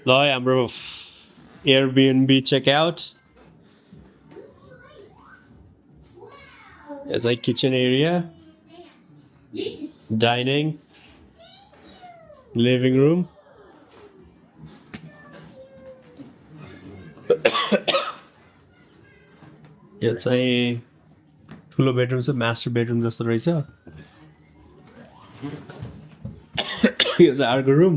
ल हाम्रो Airbnb checkout It's like kitchen area, dining, living room. यो चाहिँ ठुलो बेडरुम छ मास्टर बेडरुम जस्तो रहेछ यो चाहिँ अर्को रुम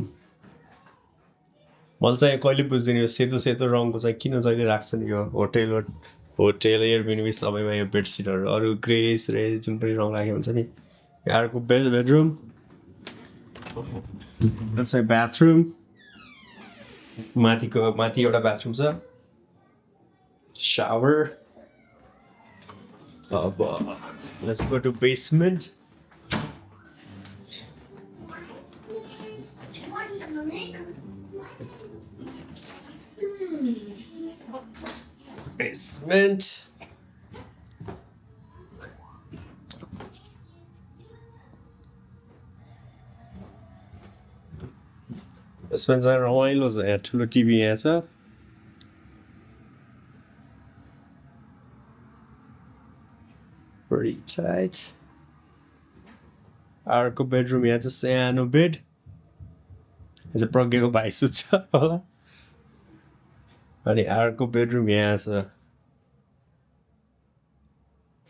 मैले चाहिँ कहिले बुझ्दिनँ यो सेतो सेतो रङको चाहिँ किन जहिले राख्छन् यो होटेल एयरबिएनबी सबैमा यो बेडसिटहरू अरू ग्रेस रेस जुन पनि रङ राखेको हुन्छ नि अर्को बेडरुम चाहिँ बाथरुम माथि एउटा बाथरुम छ shower. Let's go to basement. Basement. Basement चाहिँ रमाइलो छ यहाँ ठुलो टिभी यहाँ छ pretty tight. अर्को बेडरुम यहाँ चाहिँ सानो बेड यहाँ चाहिँ प्रज्ञाको भाइ सुत्छ होला अनि अर्को बेडरुम यहाँ छ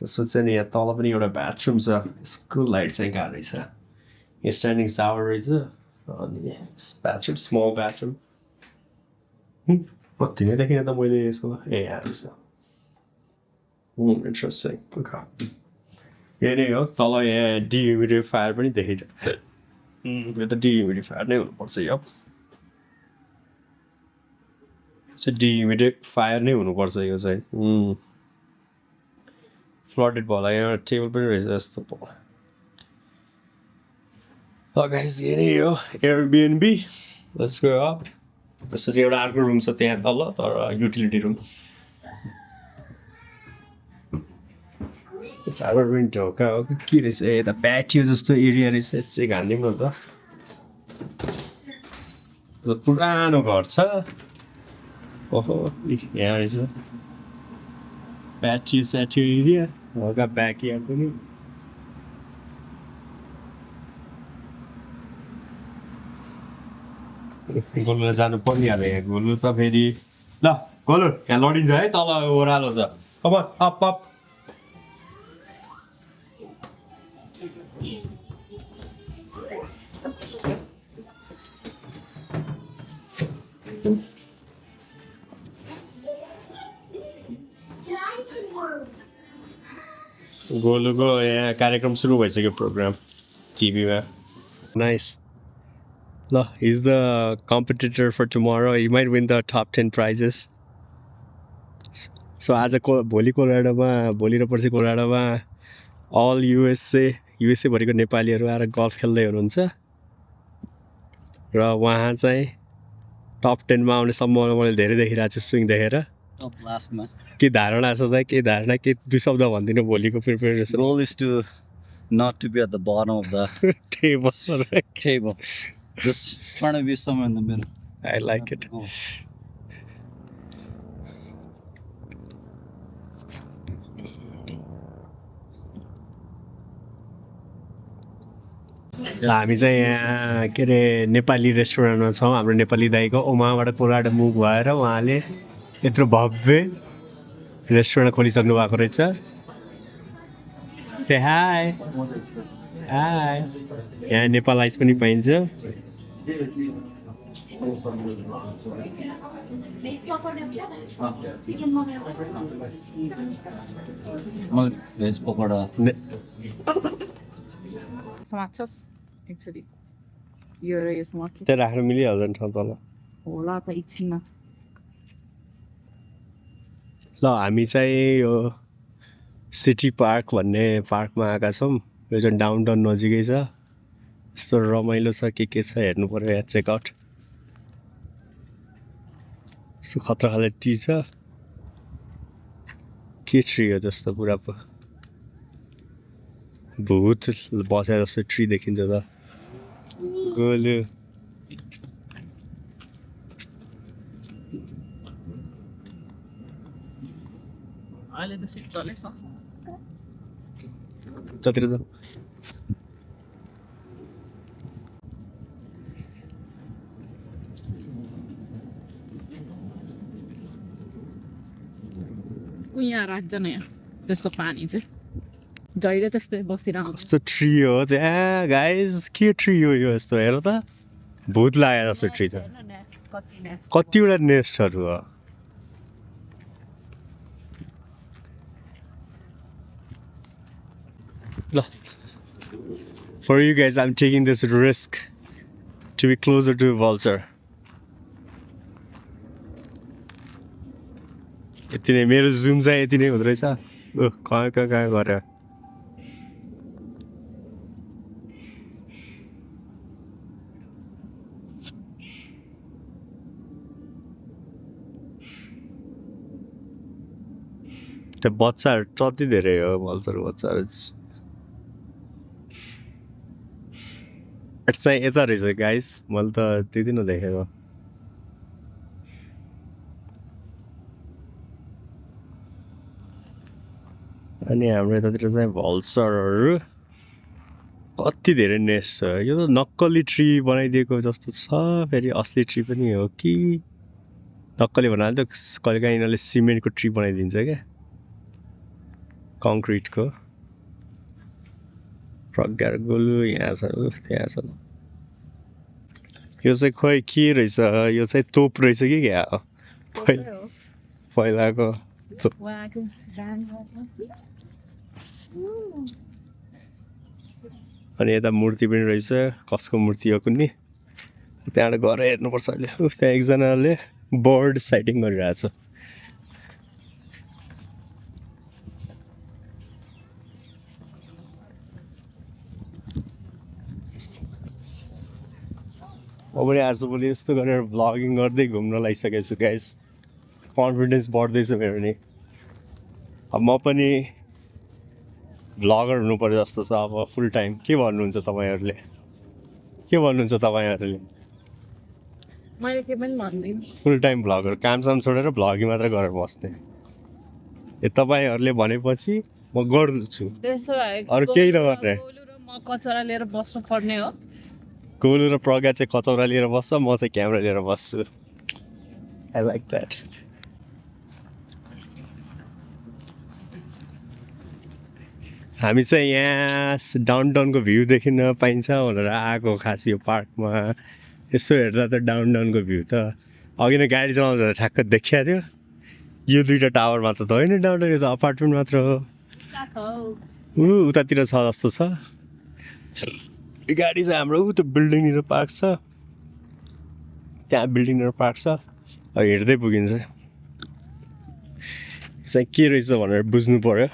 त्यसपछि नि यहाँ तल पनि एउटा बाथरुम छ यसको लाइट चाहिँ कहाँ रहेछ यहाँ स्ट्यान्डिङ सावर रहेछ अनि बाथरुम स्मल बाथरुम कति नै देखिनँ त मैले यसो ए यहाँ रहेछ interesting. Okay. यही नै हो तल यहाँ डिह्युमिडिफायर पनि देखिन्छ यो त डिह्युमिडिफायर नै हुनुपर्छ यो चाहिँ डिह्युमिडिफायर नै हुनुपर्छ यो चाहिँ फ्लडेड भयो होला यहाँ टेबल पनि रहेछ जस्तो गाइस यही नै हो एयरबिएनबी लेट्स गो अप त्यसपछि एउटा अर्को रुम छ त्यहाँ तल तर युटिलिटी रुम विन्ड ढोका हो के रहेछ यता प्याटियो जस्तो एरिया रहेछ चाहिँ हानिदिउँ न त पुरानो घर छ ओहो यहाँ रहेछ प्याटियो एरिया हल्का ब्याकयार्ड पनि गोलुलाई जानु परिहाल्यो यहाँ गोलु त फेरि ल गोलु यहाँ लडिन्छ है तल ओह्रालो छ अब अप अप गोलुको यहाँ कार्यक्रम सुरु भइसक्यो प्रोग्राम टिभीमा नाइस ल is the competitor for tomorrow you might win the top 10 prizes so आज भोलि कोलोराडोमा भोलि र पर्सि कोलोराडोमा अल युएसए भरिको नेपालीहरू आएर गल्फ खेल्दै हुनुहुन्छ र उहाँ चाहिँ टप 10 मा आउने सम्भावना मैले धेरै देखिरहेको छु स्विङ देखेर लास्टमा के धारणा छ त के धारणा के दुई शब्द भनिदिनु भोलिको preparation goal is to not to be at the bottom of the table just trying to be somewhere in the middle I like it हामी चाहिँ यहाँ के अरे नेपाली रेस्टुरेन्टमा छौँ हाम्रो नेपाली दाइको उहाँबाट कोलाबाट मुभ भएर उहाँले यत्रो भव्य रेस्टुरेन्ट खोलिसक्नु भएको रहेछ से हाई हाई यहाँ नेपाल आइस पनि पाइन्छ भेज पकोडा समात्छस् एक्चुअली यो र यो समात्छ त्यो राख्न मिलिहाल्छ नि ठाउँ तल होला त एकछिनमा ल हामी चाहिँ यो सिटी पार्क भन्ने पार्कमा आएका छौँ यो चाहिँ डाउनटाउन नजिकै छ यस्तो रमाइलो छ के छ हेर्नु पऱ्यो यहाँ चेकआउट यस्तो खतरा खाले टी छ के ट्री हो जस्तो पुरा भूत बसे जस्तो ट्री देखिन्छ त गोलु अहिले त शीतलै छ जतिर जाऊ ऊ यहाँ राख्छ न यहाँ त्यसको पानी चाहिँ जहिले त्यस्तै बसिरहन्छ कस्तो ट्री हो त्यहाँ गाइज के ट्री हो यो यस्तो हेर त भूत लाग्यो जस्तो ट्री छ कतिवटा नेस्टहरू हो ल For you guys, I'm taking this risk to be closer to a vulture. यति नै मेरो जुम चाहिँ यति नै हुँदो रहेछ कहाँ गऱ्यो त्यो बच्चाहरू कति धेरै हो भल्चर बच्चाहरू चाहिँ यता रहेछ गाइस मैले त त्यति नदेखेको अनि हाम्रो यतातिर चाहिँ भल्चरहरू कति धेरै नेस्ट छ यो त नक्कली ट्री बनाइदिएको जस्तो छ फेरि असली ट्री पनि हो कि नक्कली भन्नाले त कहिलेकाहीँ यिनीहरूले सिमेन्टको ट्री बनाइदिन्छ क्या कङ्क्रिटको प्रज्ञा गोलु यहाँ छ त्यहाँ छ यो चाहिँ खोइ के रहेछ यो चाहिँ तोप रहेछ कि क्या हो पहिलाको अनि यता मूर्ति पनि रहेछ कसको मूर्ति हो कुनै त्यहाँबाट गएर हेर्नुपर्छ अहिले त्यहाँ एकजनाले बर्ड साइटिङ गरिरहेछ म पनि आजभोलि यस्तो गरेर भ्लगिङ गर्दै घुम्न लागिसकेको छु गाइस कन्फिडेन्स बढ्दैछ मेरो नि अब म पनि भ्लगर हुनुपर्यो जस्तो छ अब फुल टाइम के भन्नुहुन्छ तपाईँहरूले मैले के पनि भन्दिनँ फुल टाइम भ्लगर कामसाम छोडेर भ्लगिङ मात्र गरेर बस्ने तपाईँहरूले भनेपछि म गर्छु त्यसो भए अरू केही नगर्ने गोलु र म कचरा लिएर बस्नु पर्ने हो गोलु र प्रज्ञा चाहिँ कचौरा लिएर बस्छ म चाहिँ क्यामेरा लिएर बस्छु आई लाइक द्याट हामी चाहिँ यहाँ डाउनटाउनको भ्यू देखिन पाइन्छ भनेर आएको खास यो पार्कमा यसो हेर्दा त डाउनटाउनको भ्यू त अघि नै गाडी चलाउँदा ठ्याक्क देखिया थियो यो दुईवटा टावर मात्र त होइन डाउनटाउन यो त अपार्टमेन्ट मात्र हो उतातिर छ जस्तो छ गाडी चाहिँ हाम्रो त्यो बिल्डिङनिर पार्क छ त्यहाँ बिल्डिङनिर पार्क छ अब हेर्दै पुगिन्छ चाहिँ के रहेछ भनेर बुझ्नु पर्यो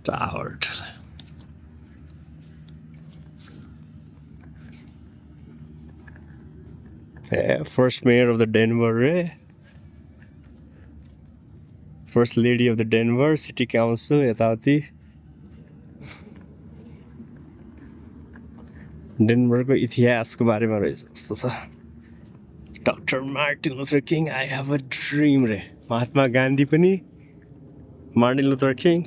Tower. Yeah, first mayor of the Denver, first lady of the Denver City Council, यताउति डेनभरको इतिहासको बारेमा रहेछ जस्तो छ doctor Martin Luther king I have a dream रे महात्मा गान्धी पनि Martin Luther king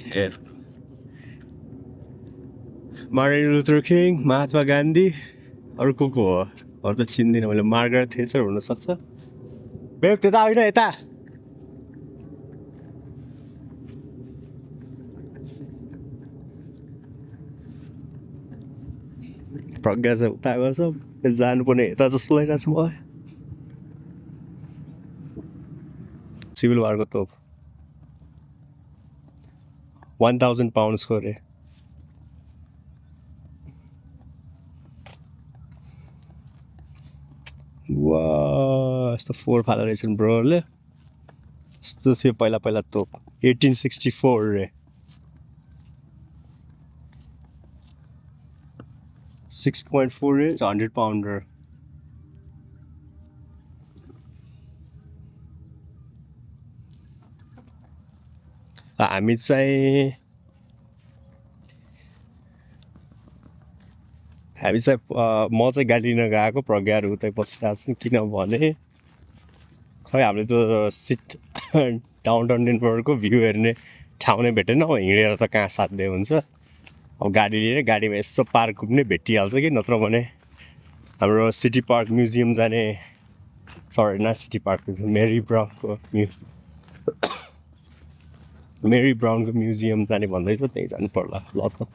Martin Luther king Mahatma Gandhi अरू को हो अरू त चिन्दिनँ मैले मार्गारेट थेचर हुनसक्छ बेब त्यता होइन यता प्रज्ञा चाहिँ उता गर्छ जानुपर्ने यता जस्तो लागिरहेको छ मलाई सिभिल वारको तोप 1000 पाउन्ड्सको अरे वा यस्तो फोर फाला रहेछन् ब्रोहरूले यस्तो थियो पहिला पहिला तोप 1864 रे 6.4 inch 100 pounder हामी चाहिँ म चाहिँ गाडी लिन गएको प्रज्ञाहरू उतै बसिरहेको छन् किनभने खै हामीले त्यो सिट डाउन टाउन डेनभरको भ्यू हेर्ने ठाउँ नै भेटेन अब हिँडेर त कहाँ साध्य हुन्छ अब गाडी लिएर गाडीमा यसो पार्क घुम्ने भेटिहाल्छ कि नत्र भने हाम्रो सिटी पार्क म्युजियम जाने सरी न सिटी पार्क मेरी ब्राउनको म्युजियम जाने भन्दैछ त्यहीँ जानु पर्ला ल त